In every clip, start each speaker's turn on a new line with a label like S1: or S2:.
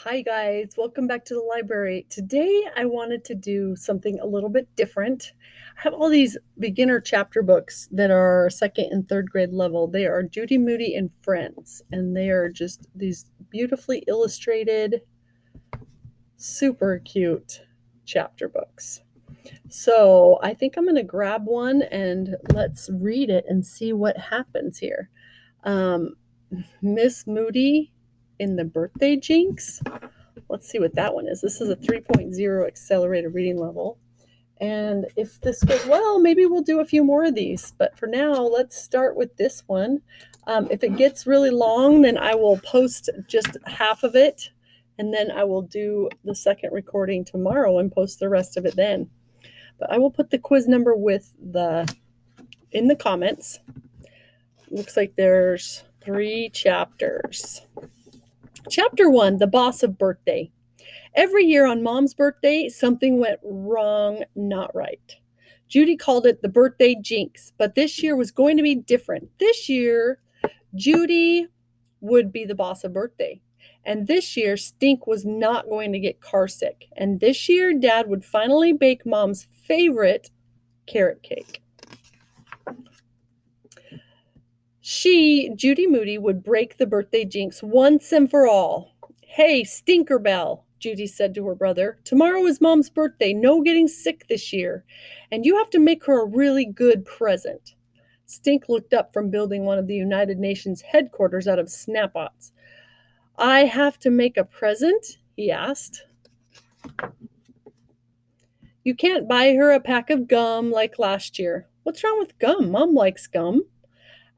S1: Hi guys, welcome back to the library. Today I wanted to do something a little bit different. I have all these beginner chapter books that are second and third grade level. They are Judy, Moody, and Friends, and they are just these beautifully illustrated, super cute chapter books. So I think I'm going to grab one and let's read it and see what happens here. Um, Miss Moody in the Birthday Jinx. Let's see what that one is. This is a 3.0 accelerated reading level. And if this goes well, maybe we'll do a few more of these. But for now, let's start with this one. If it gets really long, then I will post just half of it. And then I will do the second recording tomorrow and post the rest of it then. But I will put the quiz number in the comments. Looks like there's 3 chapters. Chapter 1, The Boss of Birthday. Every year on Mom's birthday, something went wrong, not right. Judy called it the birthday jinx, but this year was going to be different. This year, Judy would be the boss of birthday. And this year, Stink was not going to get car sick. And this year, Dad would finally bake Mom's favorite carrot cake. Judy Moody, would break the birthday jinx once and for all. Hey, Stinkerbell, Judy said to her brother, tomorrow is Mom's birthday. No getting sick this year. And you have to make her a really good present. Stink looked up from building one of the United Nations headquarters out of snap-ots. I have to make a present? He asked. You can't buy her a pack of gum like last year. What's wrong with gum? Mom likes gum.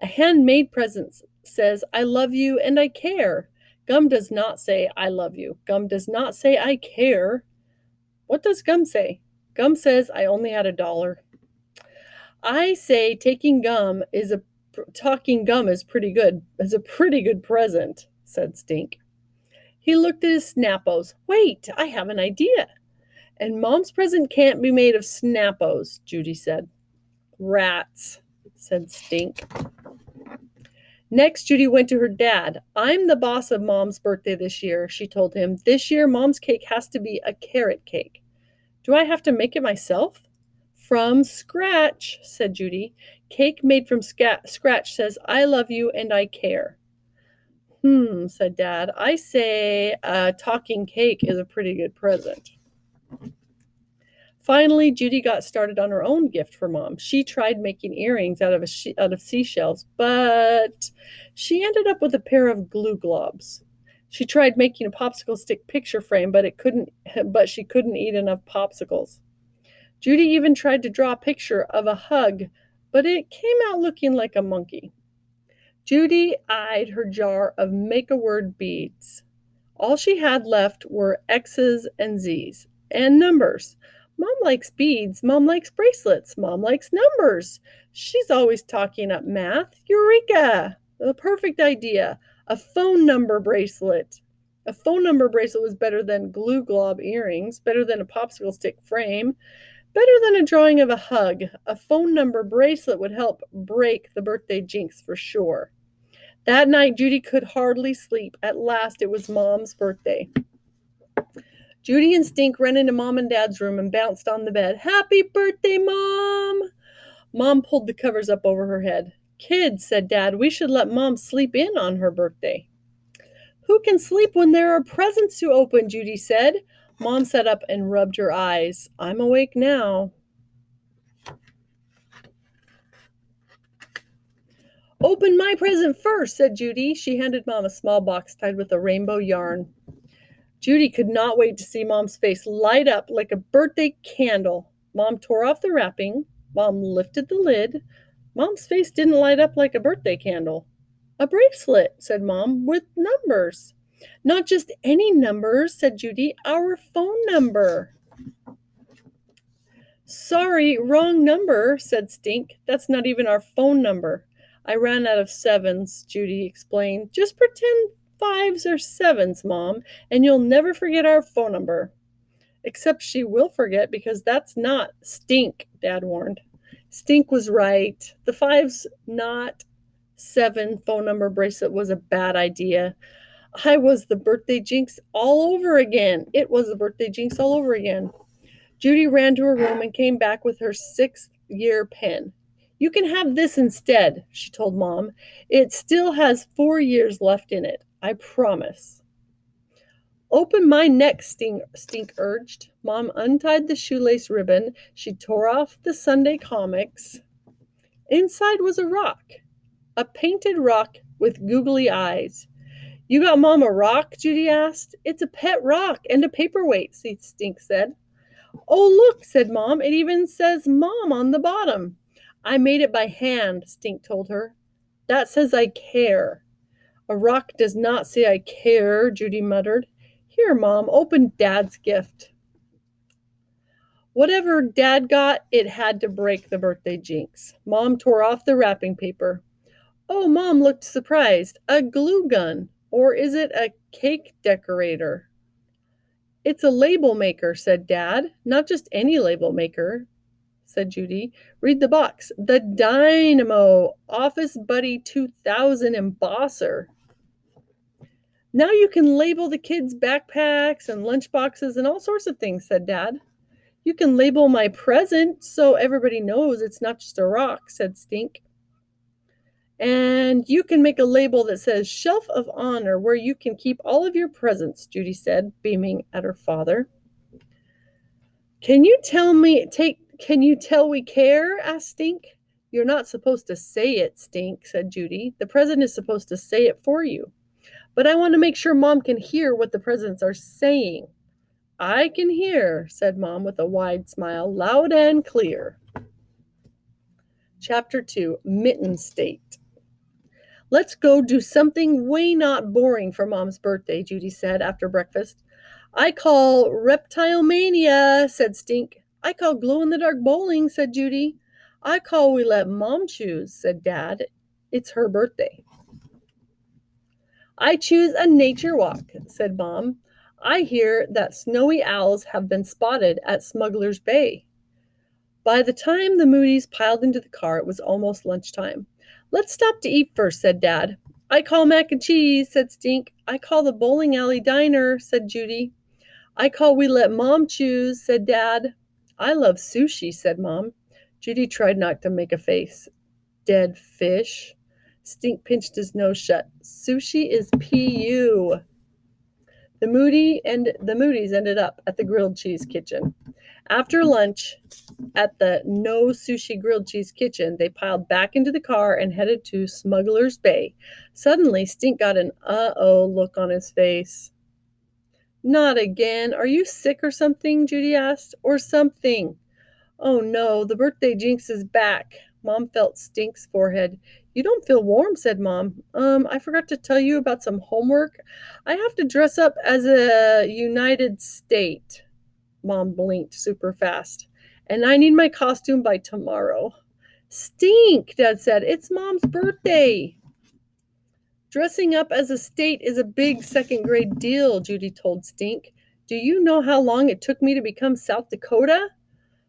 S1: A handmade present says, I love you and I care. Gum does not say, I love you. Gum does not say, I care. What does gum say? Gum says, I only had $1. I say talking gum is pretty good. Is a pretty good present, said Stink. He looked at his Snappos. Wait, I have an idea. And Mom's present can't be made of Snappos, Judy said. Rats, said Stink. Next, Judy went to her dad. I'm the boss of Mom's birthday this year, she told him. This year, Mom's cake has to be a carrot cake. Do I have to make it myself? From scratch, said Judy. Cake made from scratch says, I love you and I care. Said Dad. I say a talking cake is a pretty good present. Finally, Judy got started on her own gift for Mom. She tried making earrings out of seashells, but she ended up with a pair of glue globs. She tried making a popsicle stick picture frame, but she couldn't eat enough popsicles. Judy even tried to draw a picture of a hug, but it came out looking like a monkey. Judy eyed her jar of make-a-word beads. All she had left were X's and Z's and numbers. Mom likes beads. Mom likes bracelets. Mom likes numbers. She's always talking up math. Eureka! The perfect idea. A phone number bracelet. A phone number bracelet was better than glue glob earrings, better than a popsicle stick frame, better than a drawing of a hug. A phone number bracelet would help break the birthday jinx for sure. That night, Judy could hardly sleep. At last, it was Mom's birthday. Judy and Stink ran into Mom and Dad's room and bounced on the bed. Happy birthday, Mom! Mom pulled the covers up over her head. Kids, said Dad, we should let Mom sleep in on her birthday. Who can sleep when there are presents to open, Judy said. Mom sat up and rubbed her eyes. I'm awake now. Open my present first, said Judy. She handed Mom a small box tied with a rainbow yarn. Judy could not wait to see Mom's face light up like a birthday candle. Mom tore off the wrapping. Mom lifted the lid. Mom's face didn't light up like a birthday candle. A bracelet, said Mom, with numbers. Not just any numbers, said Judy. Our phone number. Sorry, wrong number, said Stink. That's not even our phone number. I ran out of 7s, Judy explained. Just pretend 5s or 7s, Mom, and you'll never forget our phone number. Except she will forget because that's not Stink, Dad warned. Stink was right. The 5's not 7 phone number bracelet was a bad idea. I was the birthday jinx all over again. It was the birthday jinx all over again. Judy ran to her room and came back with her sixth-year pen. You can have this instead, she told Mom. It still has 4 years left in it. I promise. Open my neck, Stink urged. Mom untied the shoelace ribbon. She tore off the Sunday comics. Inside was a rock, a painted rock with googly eyes. You got Mom a rock? Judy asked. It's a pet rock and a paperweight, Stink said. Oh, look, said Mom. It even says Mom on the bottom. I made it by hand, Stink told her. That says I care. A rock does not say I care, Judy muttered. Here, Mom, open Dad's gift. Whatever Dad got, it had to break the birthday jinx. Mom tore off the wrapping paper. Oh, Mom looked surprised. A glue gun. Or is it a cake decorator? It's a label maker, said Dad. Not just any label maker, said Judy. Read the box. The Dynamo Office Buddy 2000 embosser. Now you can label the kids' backpacks and lunchboxes and all sorts of things, said Dad. You can label my present so everybody knows it's not just a rock, said Stink. And you can make a label that says Shelf of Honor where you can keep all of your presents, Judy said, beaming at her father. Can you tell we care? Asked Stink. You're not supposed to say it, Stink, said Judy. The president is supposed to say it for you. But I want to make sure Mom can hear what the presidents are saying. I can hear, said Mom with a wide smile, loud and clear. Chapter 2, Mitten State. Let's go do something way not boring for Mom's birthday, Judy said after breakfast. I call reptile mania, said Stink. I call glow-in-the-dark bowling, said Judy. I call we let Mom choose, said Dad. It's her birthday. I choose a nature walk, said Mom. I hear that snowy owls have been spotted at Smuggler's Bay. By the time the Moodys piled into the car, it was almost lunchtime. Let's stop to eat first, said Dad. I call mac and cheese, said Stink. I call the bowling alley diner, said Judy. I call we let Mom choose, said Dad. I love sushi, said Mom. Judy tried not to make a face. Dead fish. Stink pinched his nose shut. Sushi is P.U. The Moodys ended up at the grilled cheese kitchen. After lunch, at the No Sushi Grilled Cheese kitchen, they piled back into the car and headed to Smuggler's Bay. Suddenly, Stink got an uh-oh look on his face. Not again. Are you sick or something? Judy asked. Or something. Oh no, the birthday jinx is back. Mom felt Stink's forehead. You don't feel warm, said Mom. I forgot to tell you about some homework. I have to dress up as a United State. Mom blinked super fast. And I need my costume by tomorrow. Stink, Dad said. It's Mom's birthday. Dressing up as a state is a big second-grade deal, Judy told Stink. Do you know how long it took me to become South Dakota?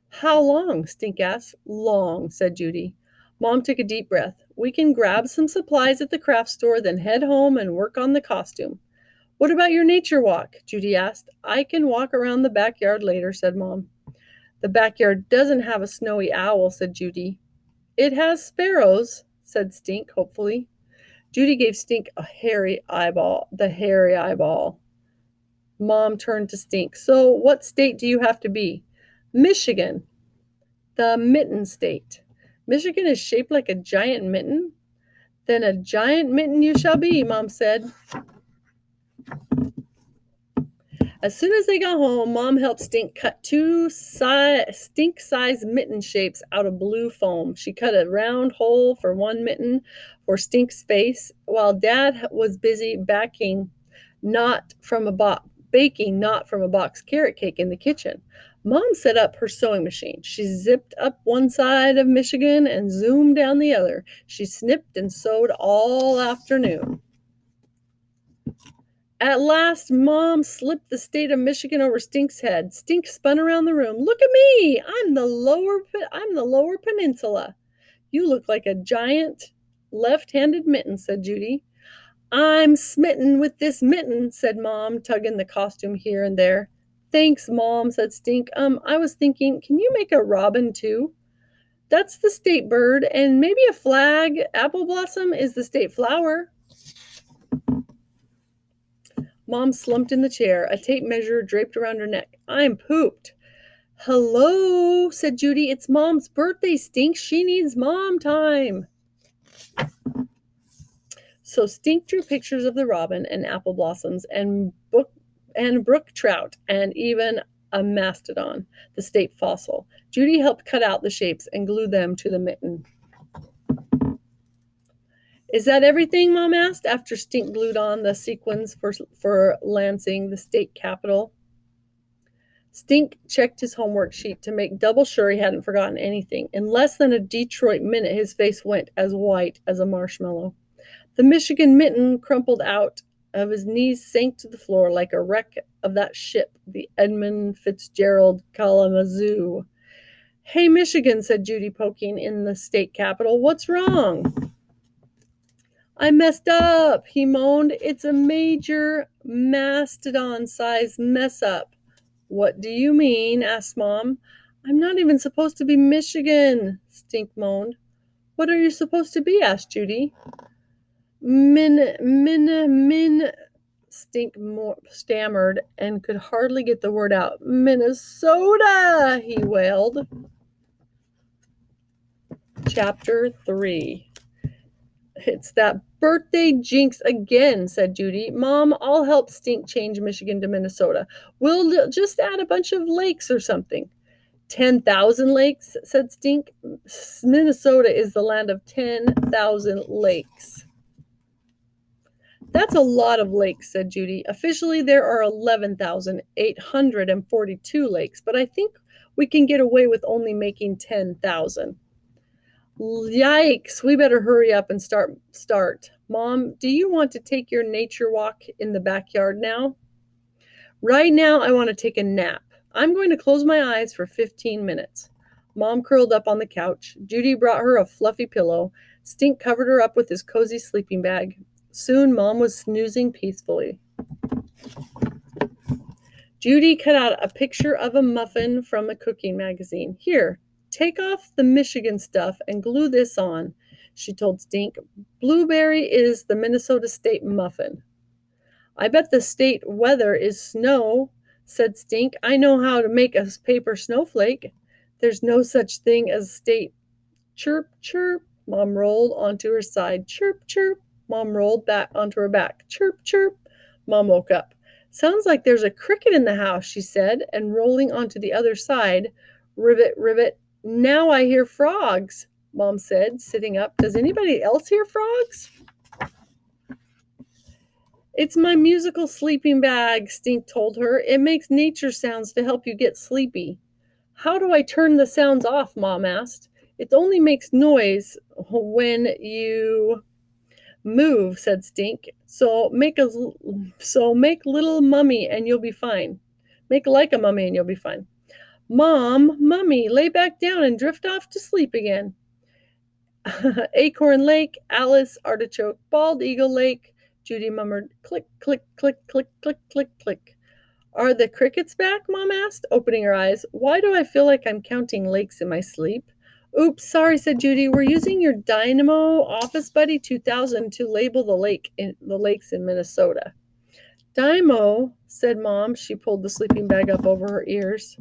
S1: How long? Stink asked. Long, said Judy. Mom took a deep breath. We can grab some supplies at the craft store, then head home and work on the costume. What about your nature walk? Judy asked. I can walk around the backyard later, said Mom. The backyard doesn't have a snowy owl, said Judy. It has sparrows, said Stink, hopefully. Judy gave Stink the hairy eyeball. Mom turned to Stink. So what state do you have to be? Michigan. The Mitten State. Michigan is shaped like a giant mitten? Then a giant mitten you shall be, Mom said. As soon as they got home, Mom helped Stink cut two stink-sized mitten shapes out of blue foam. She cut a round hole for one mitten for Stink's face, while Dad was busy baking not from a box carrot cake in the kitchen. Mom set up her sewing machine. She zipped up one side of Michigan and zoomed down the other. She snipped and sewed all afternoon. At last, Mom slipped the state of Michigan over Stink's head. Stink spun around the room. Look at me! I'm the lower peninsula. You look like a giant left-handed mitten, said Judy. I'm smitten with this mitten, said Mom, tugging the costume here and there. Thanks, Mom, said Stink. I was thinking, can you make a robin too? That's the state bird, and maybe a flag. Apple blossom is the state flower. Mom slumped in the chair, a tape measure draped around her neck. I'm pooped. Hello, said Judy. It's Mom's birthday, Stink. She needs mom time. So Stink drew pictures of the robin and apple blossoms and brook trout and even a mastodon, the state fossil. Judy helped cut out the shapes and glue them to the mitten. Is that everything, Mom asked, after Stink glued on the sequins for Lansing, the state capital. Stink checked his homework sheet to make double sure he hadn't forgotten anything. In less than a Detroit minute, his face went as white as a marshmallow. The Michigan mitten crumpled out of his knees, sank to the floor like a wreck of that ship, the Edmund Fitzgerald Kalamazoo. Hey, Michigan, said Judy, poking in the state capitol. What's wrong? I messed up, he moaned. It's a major mastodon-sized mess-up. What do you mean? Asked Mom. I'm not even supposed to be Michigan, Stink moaned. What are you supposed to be? Asked Judy. Stink stammered and could hardly get the word out. Minnesota, he wailed. Chapter 3. It's that birthday jinx again, said Judy. Mom, I'll help Stink change Michigan to Minnesota. We'll just add a bunch of lakes or something. 10,000 lakes, said Stink. Minnesota is the land of 10,000 lakes. That's a lot of lakes, said Judy. Officially, there are 11,842 lakes, but I think we can get away with only making 10,000. Yikes, we better hurry up and start. Mom, do you want to take your nature walk in the backyard now? Right now, I want to take a nap. I'm going to close my eyes for 15 minutes. Mom curled up on the couch. Judy brought her a fluffy pillow. Stink covered her up with his cozy sleeping bag. Soon, Mom was snoozing peacefully. Judy cut out a picture of a muffin from a cooking magazine. Here, take off the Michigan stuff and glue this on, she told Stink. Blueberry is the Minnesota state muffin. I bet the state weather is snow, said Stink. I know how to make a paper snowflake. There's no such thing as state. Chirp, chirp. Mom rolled onto her side. Chirp, chirp. Mom rolled back onto her back. Chirp, chirp. Mom woke up. Sounds like there's a cricket in the house, she said, and rolling onto the other side. Ribbit, ribbit. Now I hear frogs, Mom said, sitting up. Does anybody else hear frogs? It's my musical sleeping bag, Stink told her. It makes nature sounds to help you get sleepy. How do I turn the sounds off? Mom asked. It only makes noise when you move, said Stink. So make little mummy and you'll be fine. Make like a mummy and you'll be fine. Mom, Mummy, lay back down and drift off to sleep again. Acorn Lake, Alice, Artichoke, Bald Eagle Lake, Judy murmured, click, click, click, click, click, click, click. Are the crickets back? Mom asked, opening her eyes. Why do I feel like I'm counting lakes in my sleep? Oops, sorry, said Judy. We're using your Dynamo Office Buddy 2000 to label the lakes in Minnesota. Dymo, said Mom. She pulled the sleeping bag up over her ears.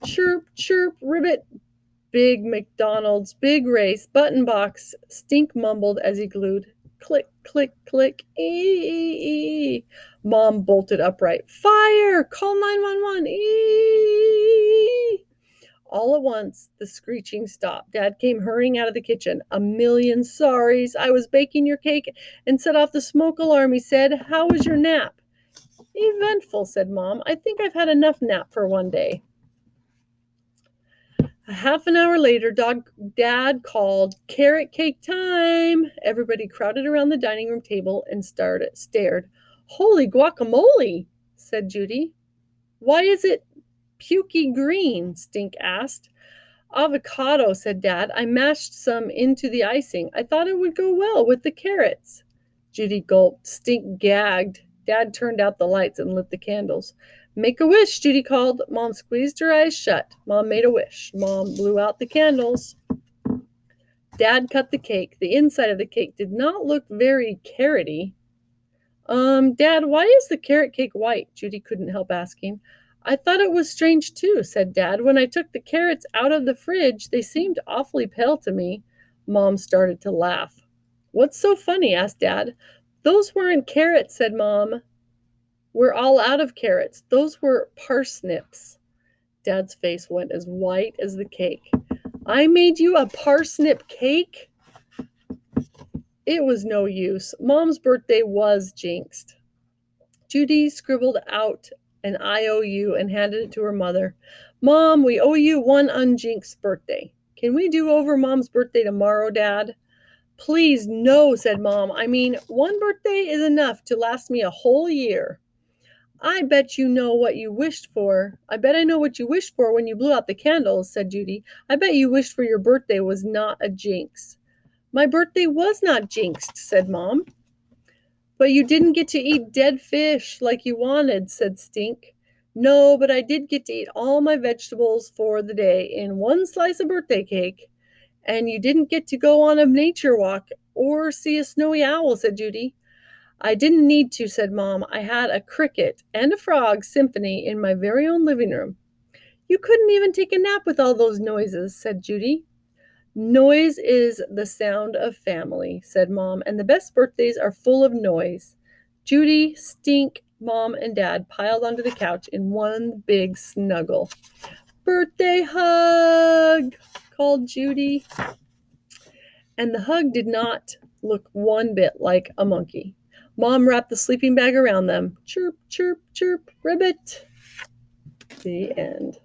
S1: Chirp, chirp, ribbit. Big McDonald's, big race, button box, Stink mumbled as he glued. Click, click, click, ee. Mom bolted upright. Fire! Call 911, ee. All at once, the screeching stopped. Dad came hurrying out of the kitchen. A million sorries. I was baking your cake and set off the smoke alarm, he said. How was your nap? Eventful, said Mom. I think I've had enough nap for one day. A half an hour later, Dad called, carrot cake time. Everybody crowded around the dining room table and stared. Holy guacamole, said Judy. Why is it pukey green? Stink asked. Avocado, said Dad. I mashed some into the icing. I thought it would go well with the carrots. Judy gulped. Stink gagged. Dad turned out the lights and lit the candles. Make a wish, Judy called. Mom squeezed her eyes shut. Mom made a wish. Mom blew out the candles. Dad cut the cake. The inside of the cake did not look very carroty. Dad, why is the carrot cake white? Judy couldn't help asking. I thought it was strange too, said Dad. When I took the carrots out of the fridge, they seemed awfully pale to me. Mom started to laugh. What's so funny? Asked Dad. Those weren't carrots, said Mom. We're all out of carrots. Those were parsnips. Dad's face went as white as the cake. I made you a parsnip cake? It was no use. Mom's birthday was jinxed. Judy scribbled out an IOU and handed it to her mother. Mom, we owe you one unjinxed birthday. Can we do over Mom's birthday tomorrow, Dad? Please, no, said Mom. I mean, one birthday is enough to last me a whole year. I bet you know what you wished for. I bet I know what you wished for when you blew out the candles, said Judy. I bet you wished for your birthday was not a jinx. My birthday was not jinxed, said Mom. But you didn't get to eat dead fish like you wanted, said Stink. No, but I did get to eat all my vegetables for the day in one slice of birthday cake. And you didn't get to go on a nature walk or see a snowy owl, said Judy. I didn't need to, said Mom. I had a cricket and a frog symphony in my very own living room. You couldn't even take a nap with all those noises, said Judy. Noise is the sound of family, said Mom, and the best birthdays are full of noise. Judy, Stink, Mom, and Dad piled onto the couch in one big snuggle. Birthday hug, called Judy. And the hug did not look one bit like a monkey. Mom wrapped the sleeping bag around them. Chirp, chirp, chirp, ribbit. The end.